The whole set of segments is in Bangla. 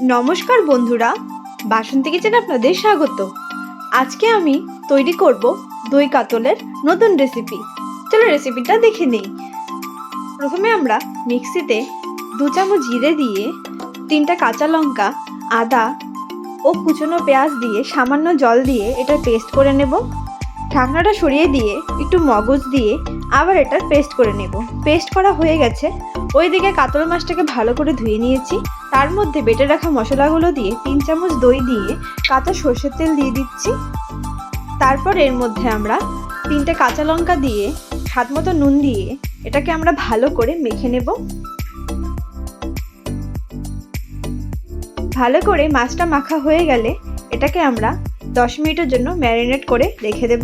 নমস্কার বন্ধুরা, বাসন্তী কিচেনে আপনাদের স্বাগত। আজকে আমি তৈরি করব দই কাতলের নতুন রেসিপি। চলো রেসিপিটা দেখে নেই। প্রথমে আমরা মিক্সিতে 2 চামচ জিরে দিয়ে, 3টা কাঁচা লঙ্কা, আদা ও কুচনো পেঁয়াজ দিয়ে সামান্য জল দিয়ে এটার পেস্ট করে নেব। ঢাকনাটা সরিয়ে দিয়ে একটু মগজ দিয়ে আবার এটার পেস্ট করে নেব। পেস্ট করা হয়ে গেছে। ওইদিকে কাতল মাছটাকে ভালো করে ধুয়ে নিয়েছি। তার মধ্যে বেটে রাখা মশলাগুলো দিয়ে 3 চামচ দই দিয়ে কাঁচা সর্ষের তেল দিয়ে দিচ্ছি। তারপর এর মধ্যে আমরা 3টে কাঁচা লঙ্কা দিয়ে স্বাদ মতো নুন দিয়ে এটাকে আমরা ভালো করে মেখে নেব। ভালো করে মাছটা মাখা হয়ে গেলে এটাকে আমরা 10 মিনিটের জন্য ম্যারিনেট করে রেখে দেব।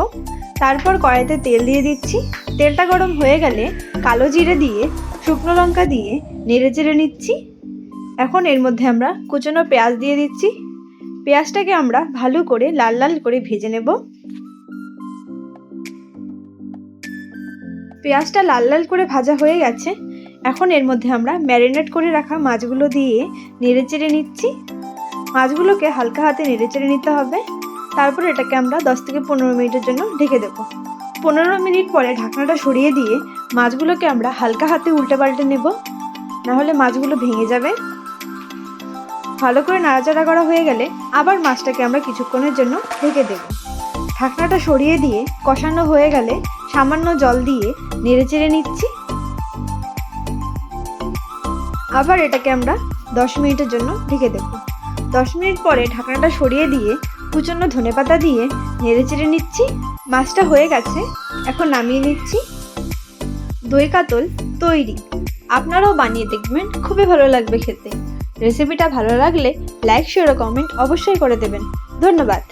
তারপর কড়াইতে তেল দিয়ে দিচ্ছি। তেলটা গরম হয়ে গেলে কালো জিরে দিয়ে শুকনো লঙ্কা দিয়ে নেড়ে চেড়ে নিচ্ছি। এখন এর মধ্যে আমরা কুচনো পেঁয়াজ দিয়ে দিচ্ছি। পেঁয়াজটাকে আমরা ভালো করে লাল লাল করে ভেজে নেব। পেঁয়াজটা লাল লাল করে ভাজা হয়ে গেছে। এখন এর মধ্যে আমরা ম্যারিনেট করে রাখা মাছগুলো দিয়ে নেড়ে চেড়ে নিচ্ছি। মাছগুলোকে হালকা হাতে নেড়ে চেড়ে নিতে হবে। তারপর এটাকে আমরা 10 থেকে 15 মিনিটের জন্য ঢেকে দেব। 15 মিনিট পরে ঢাকনাটা সরিয়ে দিয়ে মাছগুলোকে আমরা হালকা হাতে উল্টে পাল্টে নেব, নাহলে মাছগুলো ভেঙে যাবে। ভালো করে নাড়াচাড়া করা হয়ে গেলে আবার মাছটাকে আমরা কিছুক্ষণের জন্য ঢেকে দেব। ঢাকনাটা সরিয়ে দিয়ে কষানো হয়ে গেলে সামান্য জল দিয়ে নেড়ে চেড়ে নিচ্ছি। আবার এটাকে আমরা 10 মিনিটের জন্য ঢেকে দেব। 10 মিনিট পরে ঢাকনাটা সরিয়ে দিয়ে কুচনো ধনেপাতা দিয়ে নেড়ে চেড়ে নিচ্ছি। মাছটা হয়ে গেছে, এখন নামিয়ে নিচ্ছি। দই কাতল তৈরি। আপনারাও বানিয়ে দেখবেন, খুবই ভালো লাগবে খেতে। রেসিপিটা ভালো লাগলে লাইক, শেয়ার ও কমেন্ট অবশ্যই করে দেবেন। ধন্যবাদ।